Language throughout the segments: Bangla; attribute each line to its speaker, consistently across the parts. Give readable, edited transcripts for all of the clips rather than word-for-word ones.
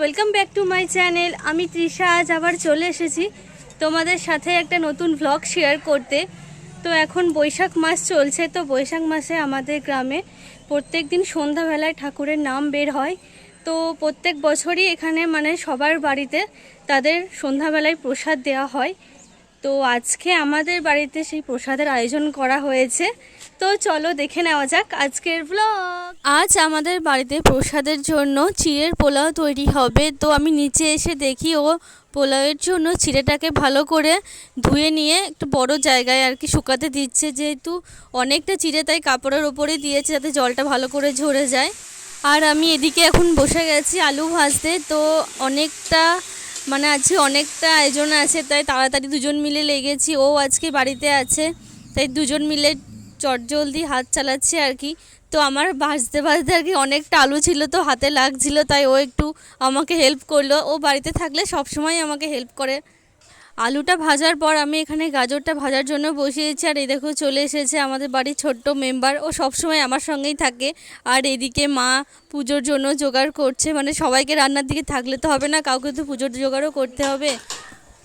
Speaker 1: Welcome back to my channel. আমি তৃষা আজ আবার চলে এসেছি তোমাদের সাথে একটা নতুন ভ্লগ শেয়ার করতে। তো এখন বৈশাখ মাস চলছে, তো বৈশাখ মাসে আমাদের গ্রামে প্রত্যেক দিন সন্ধ্যাবেলায় ঠাকুরের নাম বের হয়। তো প্রত্যেক বছরই এখানে মানে সবার বাড়িতে তাদের সন্ধ্যাবেলায় প্রসাদ দেওয়া হয়। তো আজকে আমাদের বাড়িতে সেই প্রসাদের আয়োজন করা হয়েছে। তো চলো দেখে নেওয়া যাক আজকের ব্লগ। আজ আমাদের বাড়িতে প্রসাদের জন্য চিড়ের পোলাও তৈরি হবে। তো আমি নিচে এসে দেখি ও পোলাওয়ের জন্য চিড়েটাকে ভালো করে ধুয়ে নিয়ে একটু বড় জায়গায় আর কি শুকাতে দিচ্ছে, যেহেতু অনেকটা চিড়ে তাই কাপড়ের ওপরে দিয়েছে যাতে জলটা ভালো করে ঝরে যায়। আর আমি এদিকে এখন বসে গেছি আলু ভাজতে। তো অনেকটা মানে আজকে অনেকটা আয়োজন আছে, তাই তাড়াতাড়ি দুজন মিলে লেগেছি। ও আজকে বাড়িতে আছে তাই দুজন মিলে চটজলদি হাত চালাচ্ছে আর কি। তো আমার ভাজতে ভাজতে আর কি অনেকটা আলু ছিল, তো হাতে লাগছিল, তাই ও একটু আমাকে হেল্প করলো। ও বাড়িতে থাকলে সবসময় আমাকে হেল্প করে। আলুটা ভাজার পর আমি এখানে গাজরটা ভাজার জন্য বসিয়েছি। আর এই দেখো চলে এসেছে আমাদের বাড়ির ছোট্ট মেম্বার, ও সবসময় আমার সঙ্গেই থাকে। আর এদিকে মা পুজোর জন্য জোগাড় করছে, মানে সবাইকে রান্নার দিকে থাকলে তো হবে না, কাউকে তো পুজোর জোগাড়ও করতে হবে।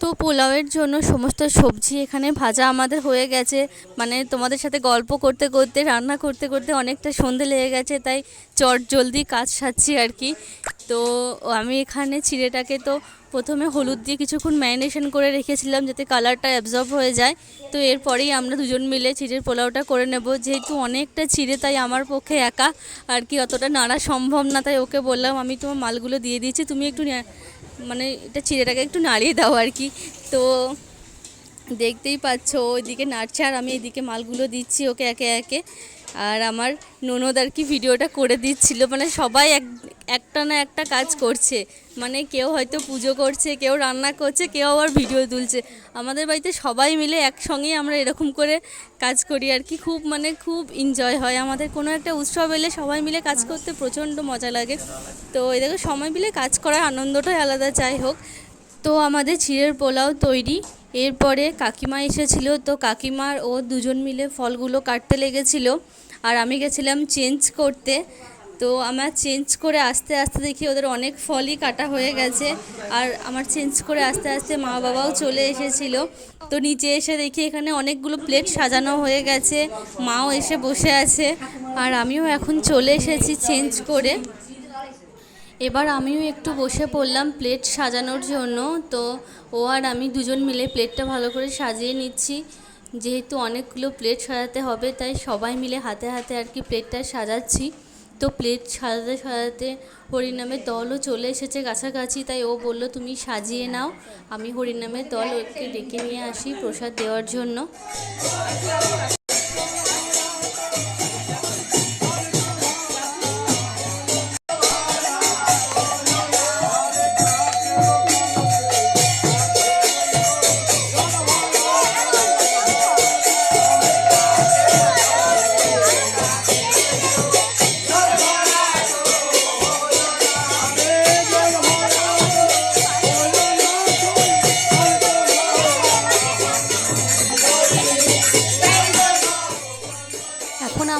Speaker 1: তো পোলাওয়ের জন্য সমস্ত সবজি এখানে ভাজা আমাদের হয়ে গেছে। মানে তোমাদের সাথে গল্প করতে করতে রান্না করতে করতে অনেকটা সন্ধে লেগে গেছে, তাই জলদি কাজ সারছি আর কি। তো আমি এখানে চিড়েটাকে তো প্রথমে হলুদ দিয়ে কিছুক্ষণ ম্যারিনেশন করে রেখেছিলাম যাতে কালারটা অ্যাবজর্ব হয়ে যায়। তো এরপরেই আমরা দুজন মিলে চিড়ের পোলাওটা করে নেব। যেহেতু অনেকটা চিড়ে তাই আমার পক্ষে একা আর কি অতটা নাড়া সম্ভব না, তাই ওকে বললাম আমি তোমার মালগুলো দিয়ে দিয়েছি, তুমি একটু মানে এটা চিড়েটাকে একটু নাড়িয়ে দাও আর কি। তো দেখতেই পাচ্ছ ওইদিকে নাড়ছে আর আমি এদিকে মালগুলো দিচ্ছি ওকে একে একে। আর আমার ননদ আর কি ভিডিওটা করে দিচ্ছিল। মানে সবাই একটা না একটা কাজ করছে, মানে কেউ হয়তো পুজো করছে, কেউ রান্না করছে, কেউ আবার ভিডিও তুলছে। আমাদের বাড়িতে সবাই মিলে একসঙ্গেই আমরা এরকম করে কাজ করি আর কি। খুব এনজয় হয় আমাদের। কোনো একটা উৎসব এলে সবাই মিলে কাজ করতে প্রচণ্ড মজা লাগে। তো এই দেখো সময় মিলে কাজ করার আনন্দটাই আলাদা। যাই হোক, তো আমাদের চিড়ের পোলাও তৈরি। এরপরে কাকিমা এসেছিল, তো কাকিমার ও দুজন মিলে ফলগুলো কাটতে লেগেছিল আর আমি গেছিলাম চেঞ্জ করতে। তো আমার চেঞ্জ করে আস্তে আস্তে দেখি ওদের অনেক ফলই কাটা হয়ে গেছে। আর আমার চেঞ্জ করে আস্তে আস্তে মা বাবাও চলে এসেছিল। তো নিচে এসে দেখি এখানে অনেকগুলো প্লেট সাজানো হয়ে গেছে, মাও এসে বসে আছে আর আমিও এখন চলে এসেছি চেঞ্জ করে। এবার আমিও একটু বসে পড়লাম প্লেট সাজানোর জন্য। তো ও আর আমি দুজন মিলে প্লেটটা ভালো করে সাজিয়ে নিচ্ছি। যেহেতু অনেকগুলো প্লেট সাজাতে হবে তাই সবাই মিলে হাতে হাতে আর কি প্লেটটা সাজাচ্ছি। তো প্লেট সাজাতে সাজাতে হরিনামের দলও চলে এসেছে কাছাকাছি, তাই ও বলল তুমি সাজিয়ে নাও, আমি হরিনামের দল ওকে ডেকে নিয়ে আসি প্রসাদ দেওয়ার জন্য।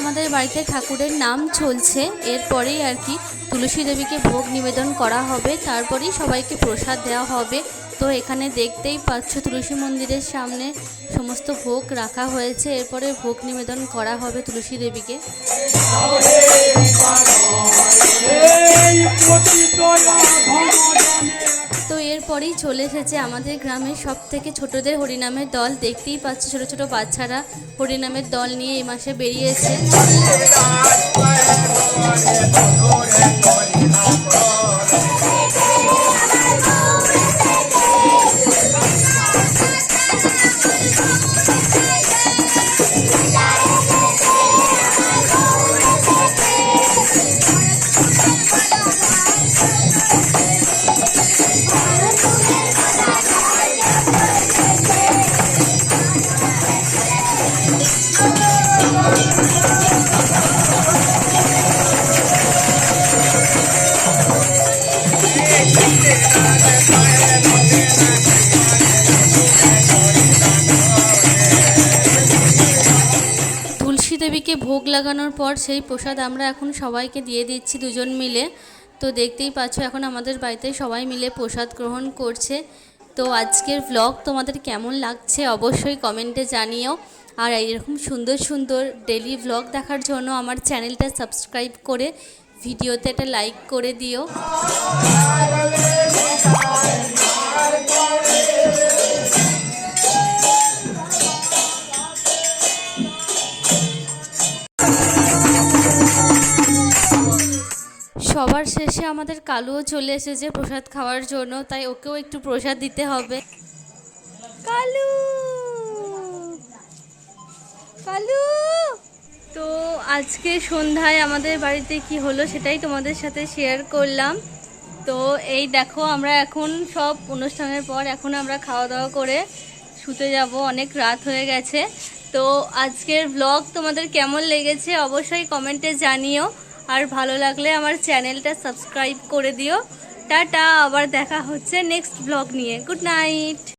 Speaker 1: আমাদের বাড়িতে ঠাকুরের নাম চলছে, এরপরেই আর কি তুলসী দেবীকে ভোগ নিবেদন করা হবে, তারপরেই সবাইকে প্রসাদ দেওয়া হবে। তো এখানে দেখতেই পাচ্ছ তুলসী মন্দিরের সামনে সমস্ত ভোগ রাখা হয়েছে, এরপরে ভোগ নিবেদন করা হবে তুলসী দেবীকে। তো এরপরেই চলে এসেছে আমাদের গ্রামের সব থেকে ছোটদের হরিনামের দল। দেখতেই পাচ্ছি ছোট ছোট বাচ্চারা হরিনামের দল নিয়ে এই মাসে বেরিয়েছে। ভোগ লাগানোর পর সেই প্রসাদ আমরা এখন সবাইকে দিয়ে দিচ্ছি দুজন মিলে। তো দেখতেই পাচ্ছ এখন আমাদের বাড়িতে সবাই মিলে প্রসাদ গ্রহণ করছে। তো আজকের ব্লগ তোমাদের কেমন লাগছে অবশ্যই কমেন্টে জানিও। আর এরকম সুন্দর সুন্দর ডেলি ব্লগ দেখার জন্য আমার চ্যানেলটা সাবস্ক্রাইব করে ভিডিওতে একটা লাইক করে দিও। সবার শেষে আমাদের কালুও চলে এসেছে প্রসাদ খাওয়ার জন্য, তাই ওকেও একটু প্রসাদ দিতে হবে। কালু কালু। তো আজকে সন্ধ্যায় আমাদের বাড়িতে কি হলো সেটাই তোমাদের সাথে শেয়ার করলাম। তো এই দেখো আমরা এখন সব অনুষ্ঠানের পর এখন আমরা খাওয়া দাওয়া করে শুতে যাব, অনেক রাত হয়ে গেছে। তো আজকের ব্লগ তোমাদের কেমন লেগেছে অবশ্যই কমেন্টে জানিও। আর ভালো লাগলে আমার চ্যানেলটা সাবস্ক্রাইব করে দিও। টাটা, আবার দেখা হচ্ছে নেক্সট ব্লগ নিয়ে। Good night.